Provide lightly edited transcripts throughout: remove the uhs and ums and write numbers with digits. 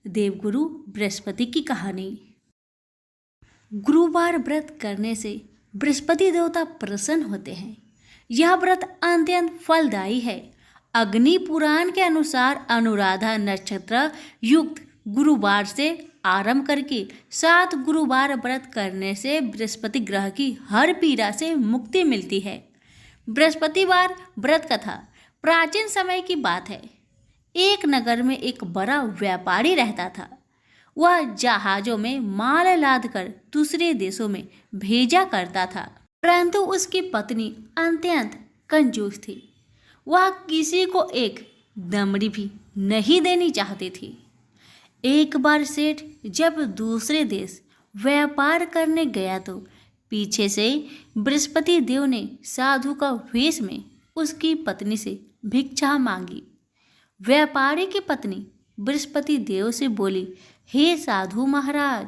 देवगुरु बृहस्पति की कहानी। गुरुवार व्रत करने से बृहस्पति देवता प्रसन्न होते हैं। यह व्रत अत्यंत फलदायी है। अग्नि पुराण के अनुसार अनुराधा नक्षत्र युक्त गुरुवार से आरंभ करके 7 गुरुवार व्रत करने से बृहस्पति ग्रह की हर पीड़ा से मुक्ति मिलती है। बृहस्पतिवार व्रत कथा प्राचीन समय की बात है। एक नगर में एक बड़ा व्यापारी रहता था। वह जहाज़ों में माल लादकर दूसरे देशों में भेजा करता था, परंतु उसकी पत्नी अत्यंत कंजूस थी। वह किसी को एक दमड़ी भी नहीं देनी चाहती थी। एक बार सेठ जब दूसरे देश व्यापार करने गया तो पीछे से बृहस्पति देव ने साधु का वेश में उसकी पत्नी से भिक्षा मांगी। व्यापारी की पत्नी बृहस्पति देव से बोली, हे साधु महाराज,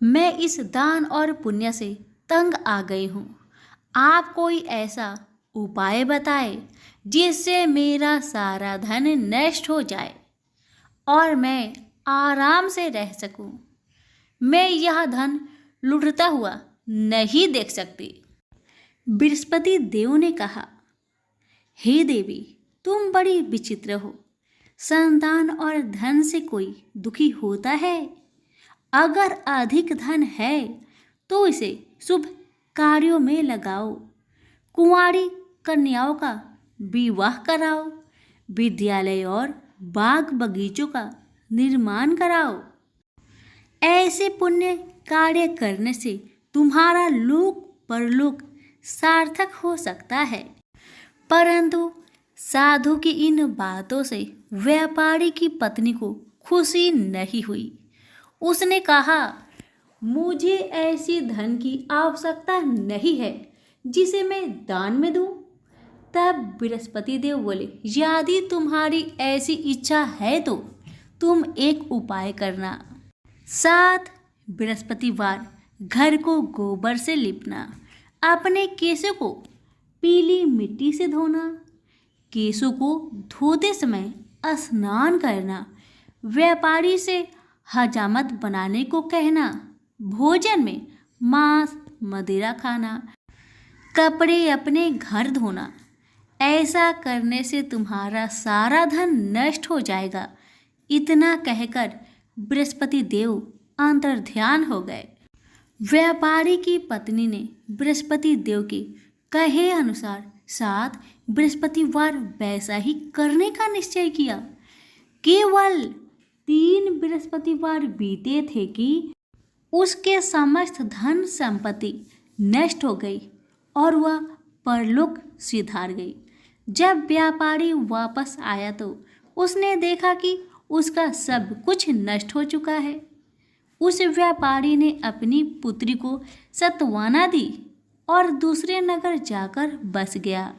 मैं इस दान और पुण्य से तंग आ गई हूँ। आप कोई ऐसा उपाय बताए जिससे मेरा सारा धन नष्ट हो जाए और मैं आराम से रह सकूं। मैं यह धन लुटता हुआ नहीं देख सकती। बृहस्पति देव ने कहा, हे देवी, तुम बड़ी विचित्र हो। संतान और धन से कोई दुखी होता है? अगर अधिक धन है तो इसे शुभ कार्यों में लगाओ। कुंवारी कन्याओं का विवाह कराओ। विद्यालय और बाग बगीचों का निर्माण कराओ। ऐसे पुण्य कार्य करने से तुम्हारा लोक परलोक सार्थक हो सकता है। परंतु साधु की इन बातों से व्यापारी की पत्नी को खुशी नहीं हुई। उसने कहा, मुझे ऐसी धन की आवश्यकता नहीं है जिसे मैं दान में दूं। तब बृहस्पति देव बोले, यदि तुम्हारी ऐसी इच्छा है तो तुम एक उपाय करना। 7 बृहस्पतिवार घर को गोबर से लिपना। अपने केशों को पीली मिट्टी से धोना। केशों को धोते समय स्नान करना। व्यापारी से हजामत बनाने को कहना। भोजन में मांस मदिरा खाना। कपड़े अपने घर धोना। ऐसा करने से तुम्हारा सारा धन नष्ट हो जाएगा। इतना कहकर बृहस्पति देव अंतर्ध्यान हो गए। व्यापारी की पत्नी ने बृहस्पति देव के कहे अनुसार 7 बृहस्पतिवार वैसा ही करने का निश्चय किया। केवल 3 बृहस्पतिवार बीते थे कि उसके समस्त धन संपत्ति नष्ट हो गई और वह परलोक सिधार गई। जब व्यापारी वापस आया तो उसने देखा कि उसका सब कुछ नष्ट हो चुका है। उस व्यापारी ने अपनी पुत्री को सांत्वना दी और दूसरे नगर जाकर बस गया।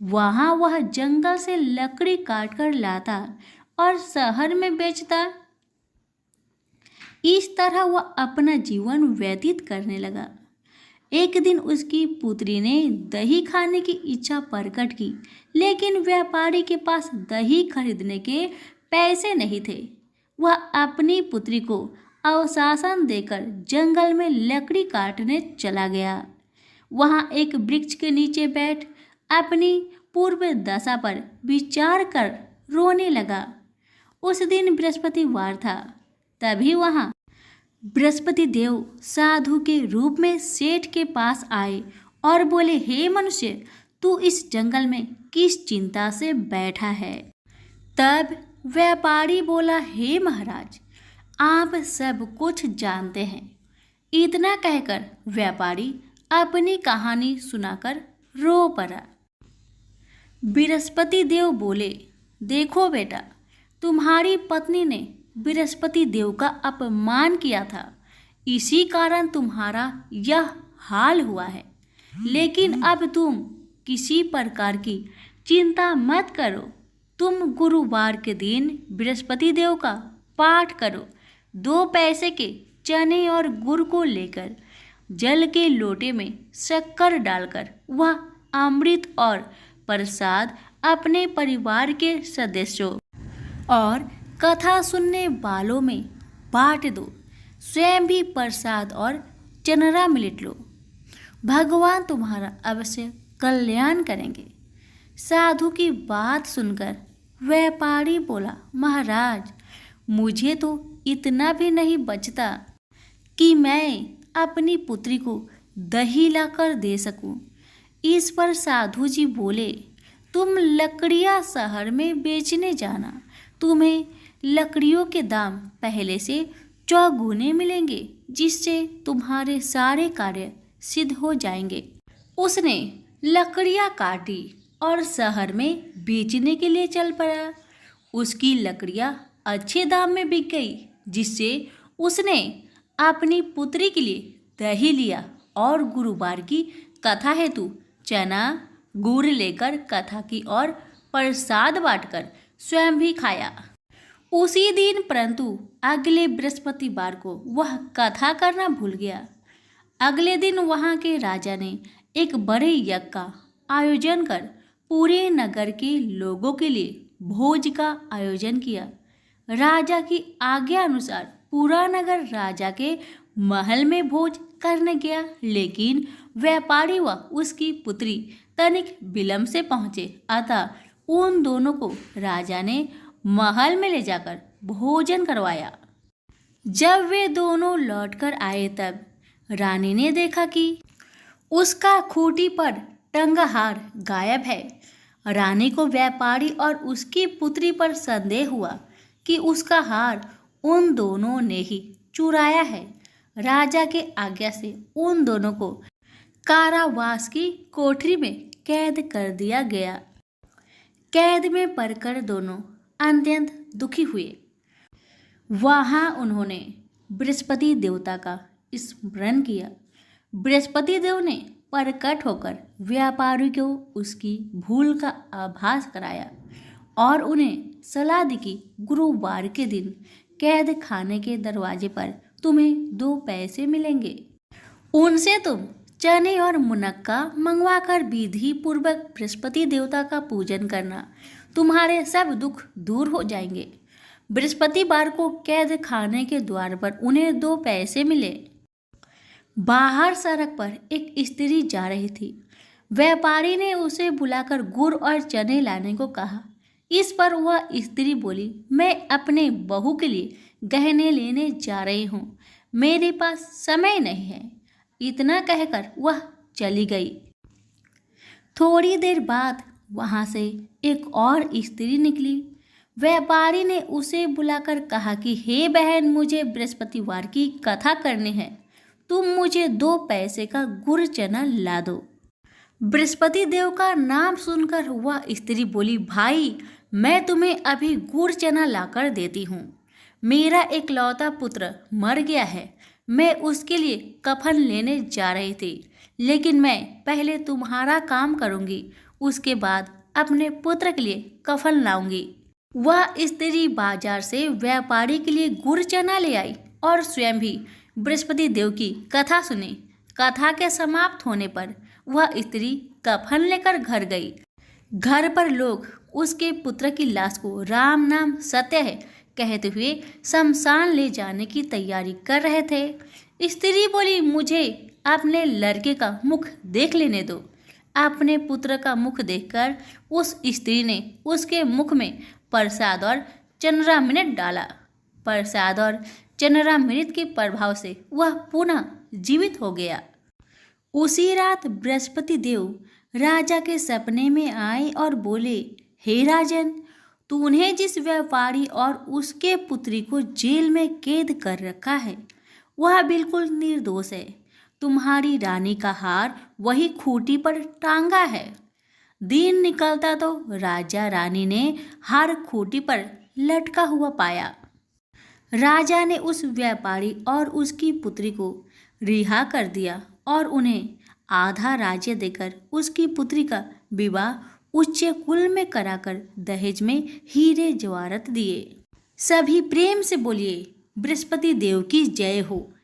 वहाँ वह जंगल से लकड़ी काटकर लाता और शहर में बेचता। इस तरह वह अपना जीवन व्यतीत करने लगा। एक दिन उसकी पुत्री ने दही खाने की इच्छा प्रकट की, लेकिन व्यापारी के पास दही खरीदने के पैसे नहीं थे। वह अपनी पुत्री को अवशासन देकर जंगल में लकड़ी काटने चला गया। वहाँ एक वृक्ष के नीचे बैठ अपनी पूर्व दशा पर विचार कर रोने लगा। उस दिन बृहस्पतिवार था। तभी वहाँ बृहस्पति देव साधु के रूप में सेठ के पास आए और बोले, हे मनुष्य, तू इस जंगल में किस चिंता से बैठा है? तब व्यापारी बोला, हे महाराज, आप सब कुछ जानते हैं। इतना कहकर व्यापारी अपनी कहानी सुनाकर रो पड़ा। बृहस्पति देव बोले, देखो बेटा, तुम्हारी पत्नी ने बृहस्पति देव का अपमान किया था, इसी कारण तुम्हारा यह हाल हुआ है। लेकिन अब तुम किसी प्रकार की चिंता मत करो। तुम गुरुवार के दिन बृहस्पति देव का पाठ करो। 2 पैसे के चने और गुड़ को लेकर जल के लोटे में शक्कर डालकर वह अमृत और प्रसाद अपने परिवार के सदस्यों और कथा सुनने वालों में बांट दो, स्वयं भी प्रसाद और चनरा मिलट लो, भगवान तुम्हारा अवश्य कल्याण करेंगे। साधु की बात सुनकर व्यापारी बोला, महाराज, मुझे तो इतना भी नहीं बचता कि मैं अपनी पुत्री को दही लाकर दे सकूं। इस पर साधु जी बोले, तुम लकड़ियां शहर में बेचने जाना, तुम्हें लकड़ियों के दाम पहले से चौगुने मिलेंगे, जिससे तुम्हारे सारे कार्य सिद्ध हो जाएंगे। उसने लकड़ियां काटी और शहर में बेचने के लिए चल पड़ा। उसकी लकड़ियां अच्छे दाम में बिक गई, जिससे उसने अपनी पुत्री के लिए दही लिया और गुरुवार की कथा हेतु चना गुड़ लेकर कथा की और प्रसाद बांटकर स्वयं भी खाया। उसी दिन परंतु अगले बृहस्पतिवार को वह कथा करना भूल गया। अगले दिन वहां के राजा ने एक बड़े यज्ञ का आयोजन कर पूरे नगर के लोगों के लिए भोज का आयोजन किया। राजा की आज्ञा अनुसार पूरा नगर राजा के महल में भोज करने गया, लेकिन व्यापारी व उसकी पुत्री तनिक विलंब से पहुंचे, अतः उन दोनों को राजा ने महल में ले जाकर भोजन करवाया। जब वे दोनों लौटकर आए तब रानी ने देखा कि उसका खूंटी पर टंगा हार गायब है। रानी को व्यापारी और उसकी पुत्री पर संदेह हुआ कि उसका हार उन दोनों ने ही चुराया है। राजा के आज्ञा से उन दोनों को कारावास की कोठरी में कैद कर दिया गया। कैद में पड़कर दोनों अत्यंत दुखी हुए। वहां उन्होंने बृहस्पति देवता का स्मरण किया। बृहस्पति देव ने प्रकट होकर व्यापारी को उसकी भूल का आभास कराया और उन्हें सलाह दी कि गुरुवार के दिन कैद खाने के दरवाजे पर तुम्हें 2 पैसे मिलेंगे। उनसे तुम चने और मुनक्का मंगवाकर विधि पूर्वक बृहस्पति देवता का पूजन करना, तुम्हारे सब दुख दूर हो जाएंगे। बृहस्पतिवार को कैद खाने के द्वार पर उन्हें 2 पैसे मिले। बाहर सड़क पर एक स्त्री जा रही थी। व्यापारी ने उसे बुलाकर गुड़ और चने लाने को कहा। इस पर वह स्त्री बोली, मैं अपने बहू के लिए गहने लेने जा रही हूँ, मेरे पास समय नहीं है। इतना कहकर वह चली गई। थोड़ी देर बाद वहां से एक और स्त्री निकली। व्यापारी ने उसे बुलाकर कहा कि हे बहन, मुझे बृहस्पतिवार की कथा करनी है, तुम मुझे 2 पैसे का गुड़ चना ला दो। बृहस्पति देव का नाम सुनकर वह स्त्री बोली, भाई, मैं तुम्हें अभी गुड़ चना लाकर देती हूँ। मेरा एकलौता पुत्र मर गया है, मैं उसके लिए कफन लेने जा रही थी, लेकिन मैं पहले तुम्हारा काम करूँगी, उसके बाद अपने पुत्र के लिए कफन लाऊंगी। वह स्त्री बाजार से व्यापारी के लिए गुड़ चना ले आई और स्वयं भी बृहस्पति देव की कथा सुनी। कथा के समाप्त होने पर वह स्त्री कफन लेकर घर गई। घर पर लोग उसके पुत्र की लाश को राम नाम सत्य है कहते हुए शमशान ले जाने की तैयारी कर रहे थे। स्त्री बोली, मुझे अपने लड़के का मुख देख लेने दो। अपने पुत्र का मुख देखकर उस स्त्री ने उसके मुख में प्रसाद और चंद्रामृत डाला। प्रसाद और चंद्रामृत के प्रभाव से वह पुनः जीवित हो गया। उसी रात बृहस्पति देव राजा के सपने में आए और बोले, हे राजन, तूने जिस व्यापारी और उसके पुत्री को जेल में कैद कर रखा है वह बिल्कुल निर्दोष है। तुम्हारी रानी का हार वही खूंटी पर टांगा है। दिन निकलता तो राजा रानी ने हार खूंटी पर लटका हुआ पाया। राजा ने उस व्यापारी और उसकी पुत्री को रिहा कर दिया और उन्हें आधा राज्य देकर उसकी पुत्री का विवाह उच्च कुल में कराकर दहेज में हीरे जवाहरात दिए। सभी प्रेम से बोलिए, बृहस्पति देव की जय हो।